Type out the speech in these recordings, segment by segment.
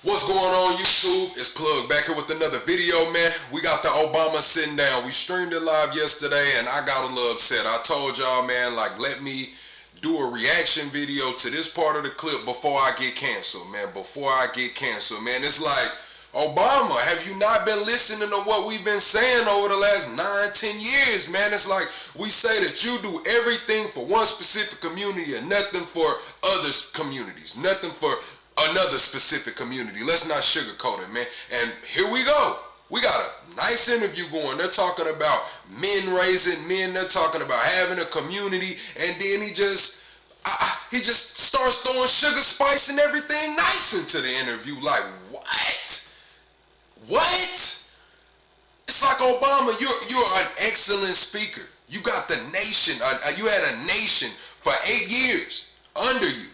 What's going on YouTube? It's Plug back here with another video, man. We got the Obama sitting down. We streamed it live yesterday and I got a little upset. I told y'all, man, like, let me do a reaction video to this part of the clip before I get canceled, man. Before I get canceled, man. It's like, Obama, have you not been listening to what we've been saying over the last 9-10 years, man? It's like we say that you do everything for one specific community and nothing for other communities. Nothing for another specific community. Let's not sugarcoat it, man. And here we go. We got a nice interview going. They're talking about men raising men. They're talking about having a community. And then he just starts throwing sugar, spice, and everything nice into the interview. Like, what? What? It's like, Obama, you're an excellent speaker. You got the nation. You had a nation for 8 years under you.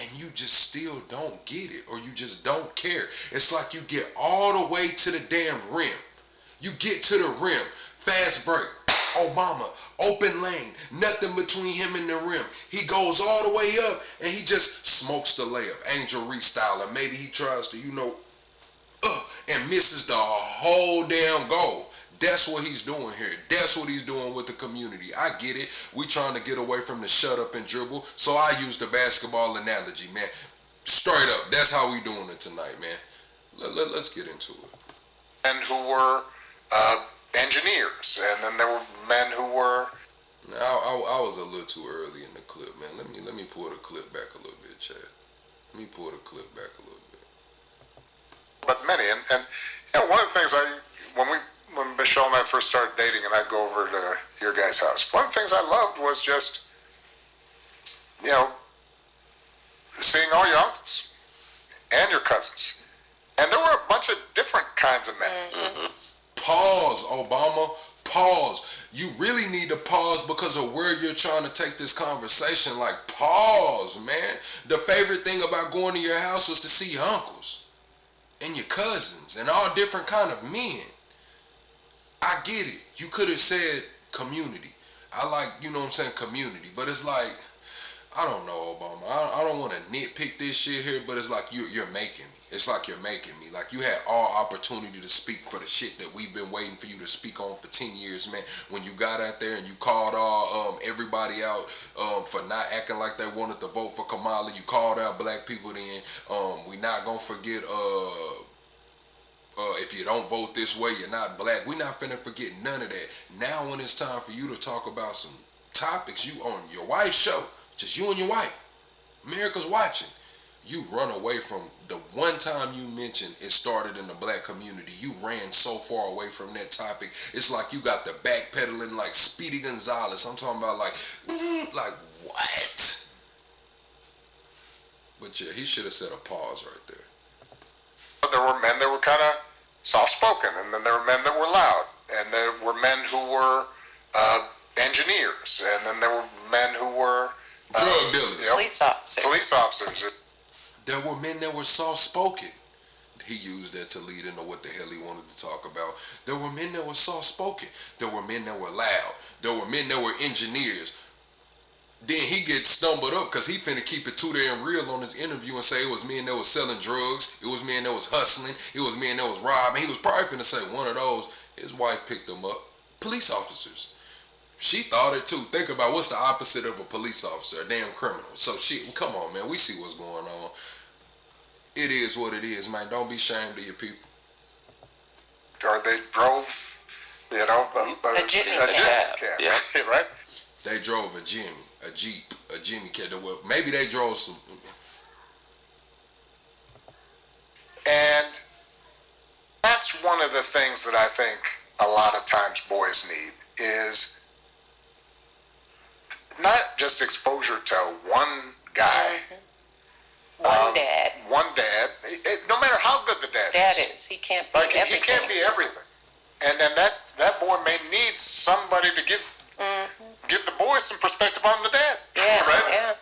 And you just still don't get it, or you just don't care. It's like you get all the way to the damn rim. You get to the rim, fast break, Obama, open lane, nothing between him and the rim. He goes all the way up, and he just smokes the layup, Angel Reese style, and maybe he tries to, and misses the whole damn goal. That's what he's doing here. That's what he's doing with the community. I get it. We trying to get away from the shut up and dribble. So I use the basketball analogy, man. Straight up. That's how we doing it tonight, man. Let's get into it. Men who were engineers, and then there were men who were. Now, I was a little too early in the clip, man. Let me pull the clip back a little bit, Chad. Let me pull the clip back a little bit. But many, and you know, one of the things when Michelle and I first started dating, and I'd go over to your guys' house, one of the things I loved was just, seeing all your uncles and your cousins. And there were a bunch of different kinds of men. Mm-hmm. Pause, Obama. Pause. You really need to pause because of where you're trying to take this conversation. Like, pause, man. The favorite thing about going to your house was to see your uncles and your cousins and all different kind of men. I get it. You could have said community. I like, community. But it's like, I don't know, Obama. I don't want to nitpick this shit here, but it's like you're making me. It's like you're making me. Like, you had all opportunity to speak for the shit that we've been waiting for you to speak on for 10 years, man. When you got out there and you called everybody out for not acting like they wanted to vote for Kamala. You called out black people then. We not going to forget... if you don't vote this way, you're not black. We're not finna forget none of that. Now when it's time for you to talk about some topics you on your wife's show, just you and your wife, America's watching, you run away from the one time you mentioned it started in the black community. You ran so far away from that topic. It's like you got the backpedaling like Speedy Gonzalez. I'm talking about like what? But yeah, he should have said a pause right there. There were men that were kind of soft-spoken, and then there were men that were loud, and there were men who were engineers, and then there were men who were drug dealers, police officers. There were men that were soft-spoken. He used that to lead into what the hell he wanted to talk about. There were men that were soft-spoken. There were men that were loud. There were men that were engineers. Then he gets stumbled up because he finna keep it too damn real on his interview and say it was men that was selling drugs, it was men that was hustling, it was men that was robbing. He was probably finna say one of those. His wife picked them up. Police officers. She thought it too. Think about what's the opposite of a police officer, a damn criminal. So come on, man, we see what's going on. It is what it is, man. Don't be ashamed of your people. Or they drove, a Jimmy cab. Yeah. Right? They drove a Jimmy. A Jeep, a Jimmy cab. Maybe they drove some. And that's one of the things that I think a lot of times boys need is not just exposure to one guy. One dad. One dad. No matter how good the dad is. He can't be everything. He can't be everything. And then that boy may need somebody to give the boys some perspective on the dad. Yeah, right? Yeah.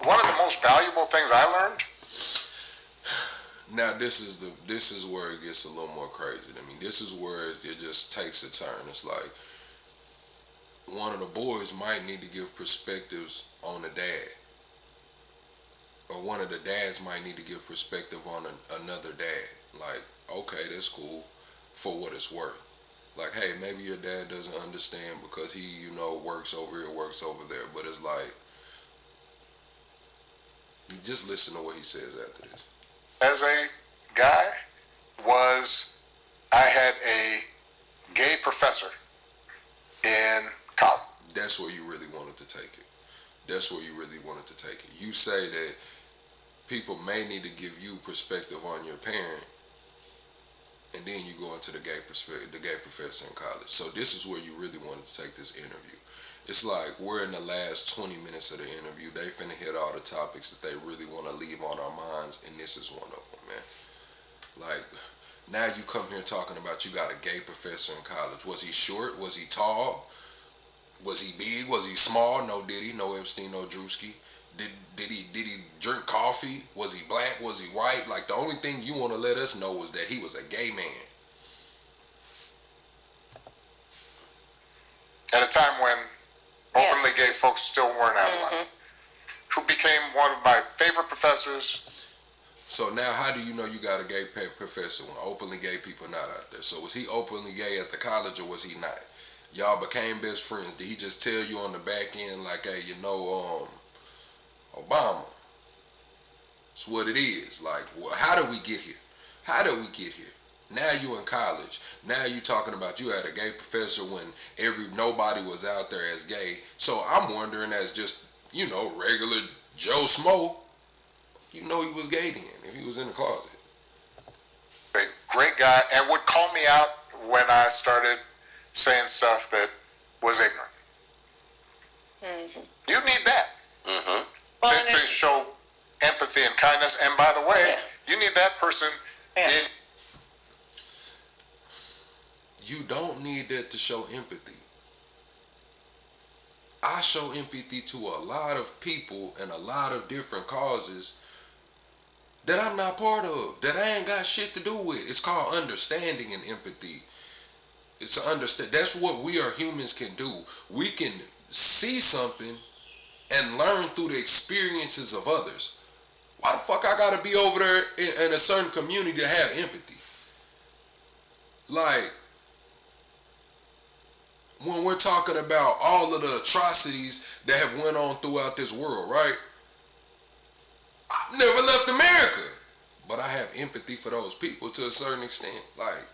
One of the most valuable things I learned. Now this is where it gets a little more crazy. I mean, this is where it just takes a turn. It's like one of the boys might need to give perspectives on the dad. or one of the dads might need to give perspective on another dad. Like, okay, that's cool for what it's worth. Like, hey, maybe your dad doesn't understand because he, works over here, works over there. But it's like, just listen to what he says after this. As a guy, I had a gay professor in college. That's where you really wanted to take it. That's where you really wanted to take it. You say that people may need to give you perspective on your parent, and then you go into the gay professor in college. So this is where you really wanted to take this interview. It's like we're in the last 20 minutes of the interview. They finna hit all the topics that they really want to leave on our minds, and this is one of them, man. Like, now you come here talking about you got a gay professor in college. Was he short? Was he tall? Was he big? Was he small? No Diddy, no Epstein, no Drewski. Did he drink coffee? Was he black? Was he white? Like, the only thing you want to let us know is that he was a gay man. At a time when openly Yes. gay folks still weren't out of line. Who became one of my favorite professors. So now how do you know you got a gay professor when openly gay people not out there? So was he openly gay at the college or was he not? Y'all became best friends. Did he just tell you on the back end like, hey, Obama, it's what it is. Like, well, how did we get here? How did we get here? Now you in college. Now you talking about you had a gay professor when nobody was out there as gay. So I'm wondering, as just, regular Joe Smo, he was gay then if he was in the closet. A great guy, and would call me out when I started saying stuff that was ignorant. You need that Well, to show empathy and kindness. And by the way, Yeah. you need that person Yeah. in. You don't need that to show empathy. I show empathy to a lot of people and a lot of different causes that I'm not part of, that I ain't got shit to do with. It's called understanding and empathy. It's that's what we are humans can do. We can see something and learn through the experiences of others. Why the fuck I gotta be over there in a certain community to have empathy? Like, when we're talking about all of the atrocities that have went on throughout this world, right? I've never left America, but I have empathy for those people to a certain extent. Like,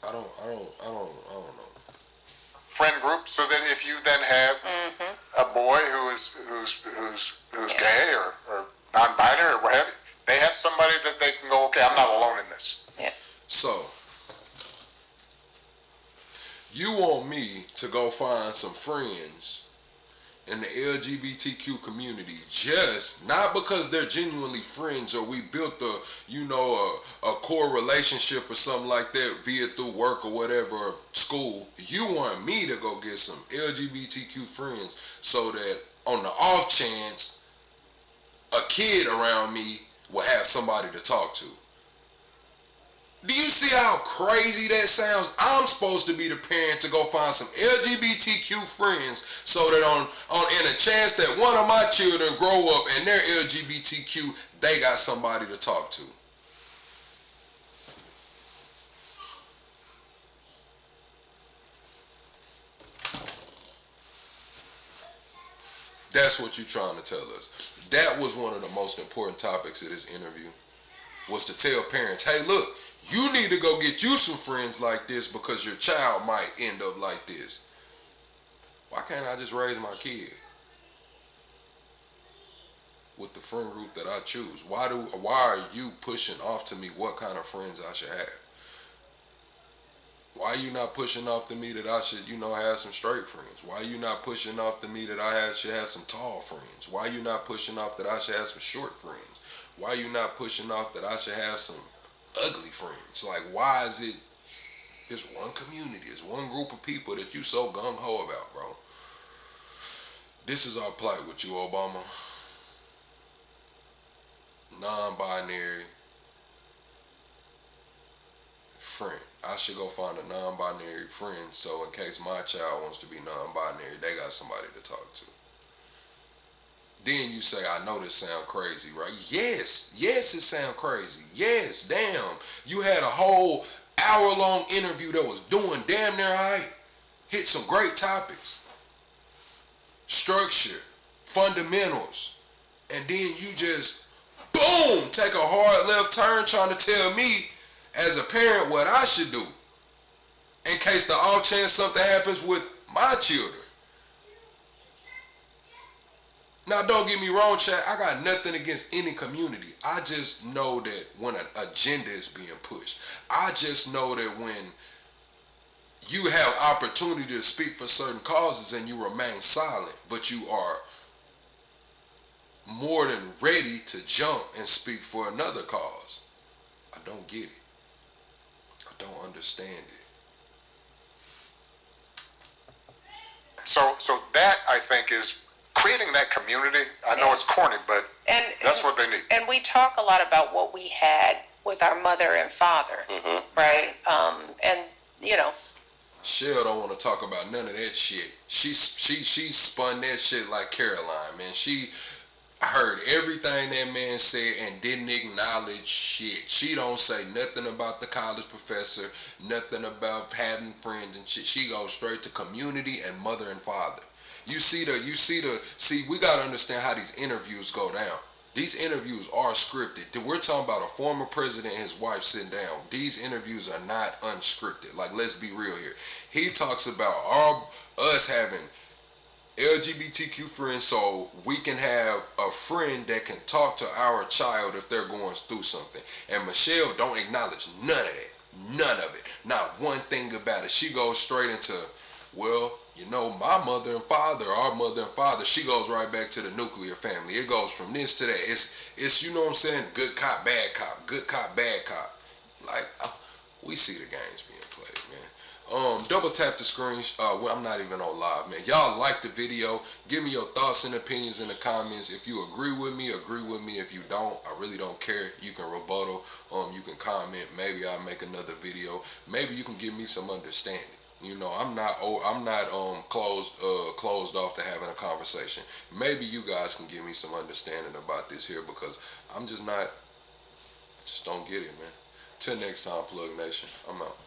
I don't know. Friend group, so that if you then have a boy who's gay or non-binary or what have you, they have somebody that they can go, okay, I'm not alone in this. Yeah. So, you want me to go find some friends in the LGBTQ community, just not because they're genuinely friends or we built a core relationship or something like that via through work or whatever, or school. You want me to go get some LGBTQ friends so that on the off chance a kid around me will have somebody to talk to. Do you see how crazy that sounds? I'm supposed to be the parent to go find some LGBTQ friends so that in a chance that one of my children grow up and they're LGBTQ, they got somebody to talk to. That's what you're trying to tell us. That was one of the most important topics of this interview, was to tell parents, hey, look, you need to go get you some friends like this because your child might end up like this. Why can't I just raise my kid with the friend group that I choose? Why are you pushing off to me what kind of friends I should have? Why are you not pushing off to me that I should, have some straight friends? Why are you not pushing off to me that I should have some tall friends? Why are you not pushing off that I should have some short friends? Why are you not pushing off that I should have some ugly friends? Like, why is it this one community, this one group of people that you so gung-ho about, bro? This is our plight with you, Obama. Non-binary, friend. I should go find a non-binary friend, so in case my child wants to be non-binary, they got somebody to talk to. Then you say, I know this sound crazy, right? Yes, it sound crazy. Yes, damn. You had a whole hour-long interview that was doing damn near right. Hit some great topics. Structure, fundamentals. And then you just, boom, take a hard left turn trying to tell me as a parent what I should do in case the off chance something happens with my children. Now, don't get me wrong, chat. I got nothing against any community. I just know that when an agenda is being pushed, I just know that when you have opportunity to speak for certain causes and you remain silent, but you are more than ready to jump and speak for another cause. I don't get it. I don't understand it. So that, I think, is creating that community. I know it's corny, but that's what they need. And we talk a lot about what we had with our mother and father, right? And you know, Shell don't want to talk about none of that shit. She spun that shit like Caroline, man. She heard everything that man said and didn't acknowledge shit. She don't say nothing about the college professor, nothing about having friends and shit. She goes straight to community and mother and father. See, we gotta understand how these interviews go down. These interviews are scripted. We're talking about a former president and his wife sitting down. These interviews are not unscripted. Like, let's be real here. He talks about us having LGBTQ friends so we can have a friend that can talk to our child if they're going through something. And Michelle don't acknowledge none of that. None of it. Not one thing about it. She goes straight into, well, you know, my mother and father, our mother and father, she goes right back to the nuclear family. It goes from this to that. It's you know what I'm saying, good cop, bad cop, good cop, bad cop. Like, we see the games being played, man. Double tap the screen. Well, I'm not even on live, man. Y'all like the video. Give me your thoughts and opinions in the comments. If you agree with me, agree with me. If you don't, I really don't care. You can rebuttal. You can comment. Maybe I'll make another video. Maybe you can give me some understanding. You know, I'm not closed off to having a conversation. Maybe you guys can give me some understanding about this here because I just don't get it, man. Till next time, Plug Nation. I'm out.